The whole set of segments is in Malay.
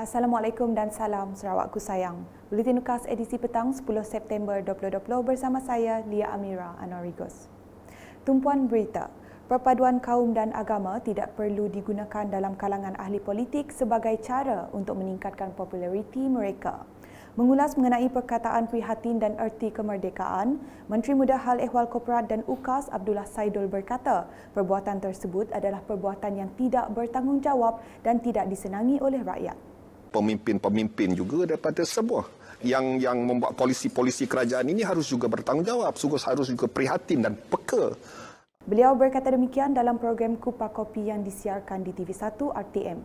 Assalamualaikum dan salam Sarawakku sayang. Buletin Ukas edisi petang 10 September 2020 bersama saya Lia Amira Anwarigos. Tumpuan berita. Perpaduan kaum dan agama tidak perlu digunakan dalam kalangan ahli politik sebagai cara untuk meningkatkan populariti mereka. Mengulas mengenai perkataan prihatin dan erti kemerdekaan, Menteri Muda Hal Ehwal Korporat dan UKAS Abdullah Saidul berkata, perbuatan tersebut adalah perbuatan yang tidak bertanggungjawab dan tidak disenangi oleh rakyat. Pemimpin-pemimpin juga daripada sebuah yang membuat polisi-polisi kerajaan ini harus juga bertanggungjawab, harus juga prihatin dan peka. Beliau berkata demikian dalam program Kupa Kopi yang disiarkan di TV1 RTM.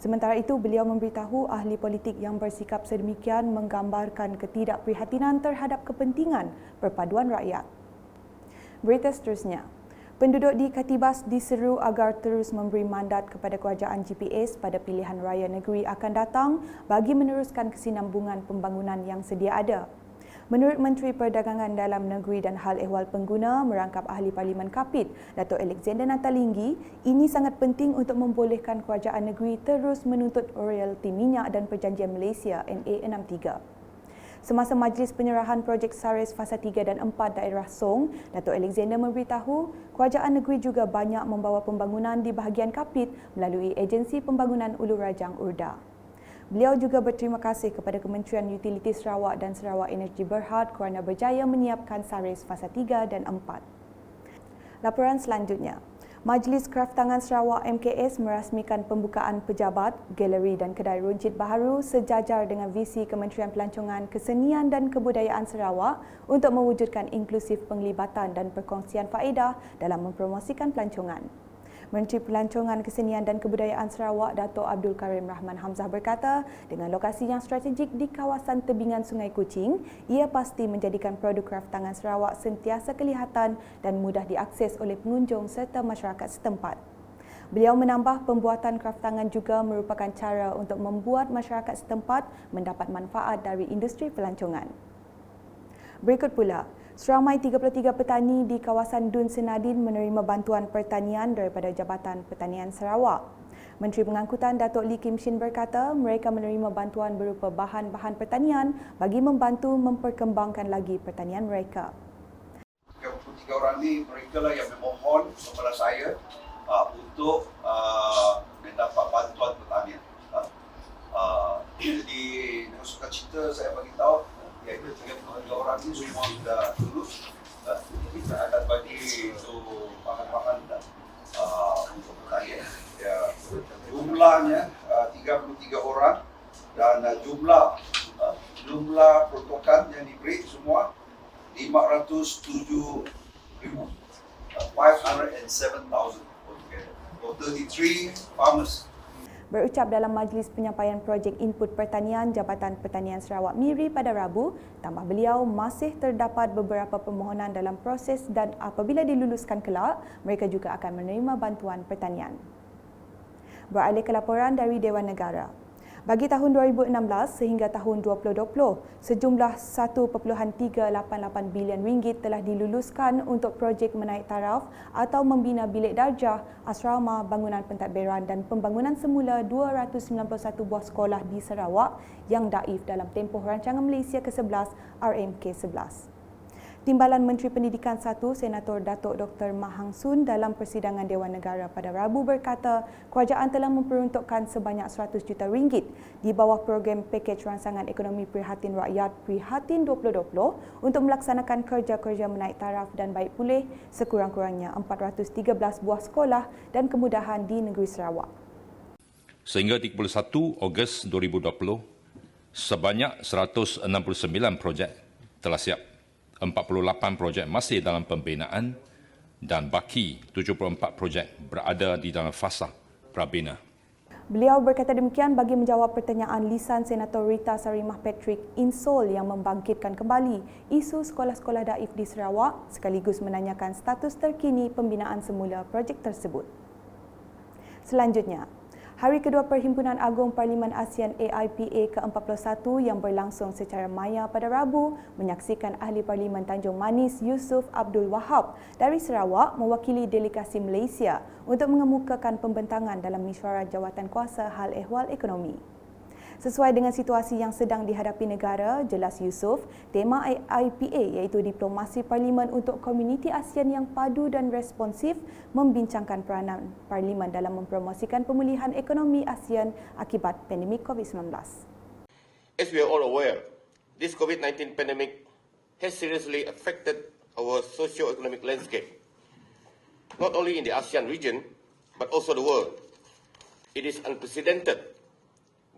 Sementara itu, beliau memberitahu ahli politik yang bersikap sedemikian menggambarkan ketidakprihatinan terhadap kepentingan perpaduan rakyat. Berita seterusnya. Penduduk di Katibas diseru agar terus memberi mandat kepada kerajaan GPS pada pilihan raya negeri akan datang bagi meneruskan kesinambungan pembangunan yang sedia ada. Menurut Menteri Perdagangan Dalam Negeri dan Hal Ehwal Pengguna merangkap Ahli Parlimen Kapit, Dato' Alexander Natalinggi, ini sangat penting untuk membolehkan kerajaan negeri terus menuntut royalti minyak dan Perjanjian Malaysia NA63. Semasa majlis penyerahan projek Saris Fasa 3 dan 4 daerah Song, Dato' Alexander memberitahu kerajaan negeri juga banyak membawa pembangunan di bahagian Kapit melalui Agensi Pembangunan Ulu Rajang Urda. Beliau juga berterima kasih kepada Kementerian Utiliti Sarawak dan Sarawak Energy Berhad kerana berjaya menyiapkan Saris Fasa 3 dan 4. Laporan selanjutnya. Majlis Kraftangan Sarawak MKS merasmikan pembukaan pejabat, galeri dan kedai runcit baharu sejajar dengan visi Kementerian Pelancongan Kesenian dan Kebudayaan Sarawak untuk mewujudkan inklusif penglibatan dan perkongsian faedah dalam mempromosikan pelancongan. Menteri Pelancongan Kesenian dan Kebudayaan Sarawak Dato' Abdul Karim Rahman Hamzah berkata, dengan lokasi yang strategik di kawasan tebingan Sungai Kuching, ia pasti menjadikan produk kraftangan Sarawak sentiasa kelihatan dan mudah diakses oleh pengunjung serta masyarakat setempat. Beliau menambah pembuatan kraftangan juga merupakan cara untuk membuat masyarakat setempat mendapat manfaat dari industri pelancongan. Berikut pula, seramai 33 petani di kawasan Dun Senadin menerima bantuan pertanian daripada Jabatan Pertanian Sarawak. Menteri Pengangkutan Datuk Lee Kim Shin berkata mereka menerima bantuan berupa bahan-bahan pertanian bagi membantu memperkembangkan lagi pertanian mereka. 33 orang ni mereka lah yang memohon kepada saya untuk mendapat bantuan pertanian. Jadi dengan sukacita saya bagi tahu iaitu 33 orang ni semua sudah lulus. Kita akan bagi itu bahan-bahan untuk pertanian. Ya, jumlahnya 33 orang dan jumlah peruntukan yang diberi semua 507,507,000 for 33 farmers. Berucap dalam majlis penyampaian projek input pertanian Jabatan Pertanian Sarawak MIRI pada Rabu, tambah beliau masih terdapat beberapa permohonan dalam proses dan apabila diluluskan kelak, mereka juga akan menerima bantuan pertanian. Beralih ke laporan dari Dewan Negara. Bagi tahun 2016 sehingga tahun 2020, sejumlah 1.388 bilion ringgit telah diluluskan untuk projek menaik taraf atau membina bilik darjah, asrama, bangunan pentadbiran dan pembangunan semula 291 buah sekolah di Sarawak yang daif dalam tempoh rancangan Malaysia ke-11 RMK11. Timbalan Menteri Pendidikan 1 Senator Datuk Dr. Mahang Sun dalam persidangan Dewan Negara pada Rabu berkata kerajaan telah memperuntukkan sebanyak 100 juta ringgit di bawah program pakej rangsangan ekonomi prihatin rakyat Prihatin 2020 untuk melaksanakan kerja-kerja menaik taraf dan baik pulih sekurang-kurangnya 413 buah sekolah dan kemudahan di negeri Sarawak. Sehingga 31 Ogos 2020, sebanyak 169 projek telah siap. 48 projek masih dalam pembinaan dan baki 74 projek berada di dalam fasa prabina. Beliau berkata demikian bagi menjawab pertanyaan lisan Senator Rita Sarimah Patrick Insol yang membangkitkan kembali isu sekolah-sekolah daif di Sarawak sekaligus menanyakan status terkini pembinaan semula projek tersebut. Selanjutnya, Hari kedua Perhimpunan Agung Parlimen ASEAN AIPA ke-41 yang berlangsung secara maya pada Rabu menyaksikan Ahli Parlimen Tanjung Manis Yusof Abdul Wahab dari Sarawak mewakili delegasi Malaysia untuk mengemukakan pembentangan dalam mesyuarat jawatan kuasa hal ehwal ekonomi. Sesuai dengan situasi yang sedang dihadapi negara, jelas Yusof, tema IPA iaitu Diplomasi Parlimen untuk Komuniti ASEAN yang padu dan responsif membincangkan peranan Parlimen dalam mempromosikan pemulihan ekonomi ASEAN akibat pandemik COVID-19. As we are all aware, this COVID-19 pandemic has seriously affected our socio-economic landscape, not only in the ASEAN region, but also the world. It is unprecedented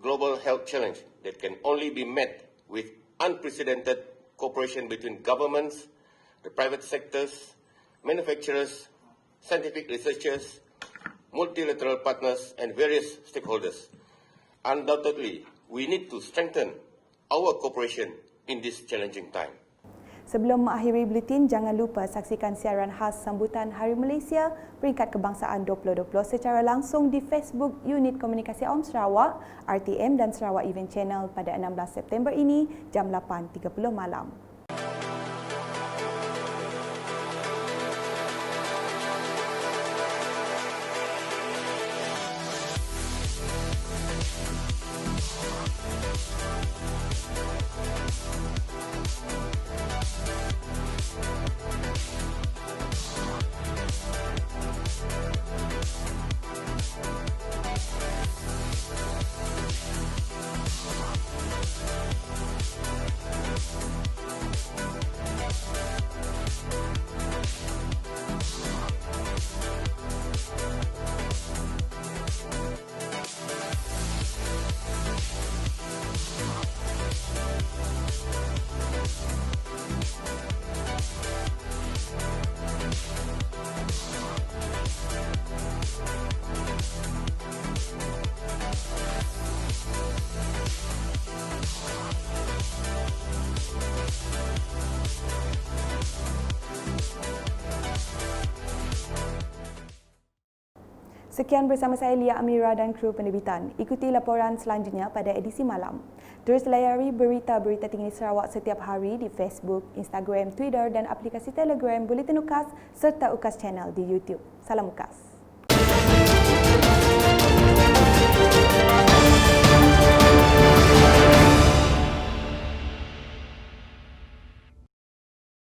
global health challenge that can only be met with unprecedented cooperation between governments, the private sectors, manufacturers, scientific researchers, multilateral partners, and various stakeholders. Undoubtedly, we need to strengthen our cooperation in this challenging time. Sebelum mengakhiri buletin, jangan lupa saksikan siaran khas sambutan Hari Malaysia Peringkat Kebangsaan 2020 secara langsung di Facebook Unit Komunikasi Awam Sarawak, RTM dan Sarawak Event Channel pada 16 September ini jam 8.30 malam. Sekian bersama saya Lia Amira dan kru penerbitan. Ikuti laporan selanjutnya pada edisi malam. Terus layari berita-berita tinggi Sarawak setiap hari di Facebook, Instagram, Twitter dan aplikasi Telegram, Buletin UKAS serta UKAS Channel di YouTube. Salam UKAS.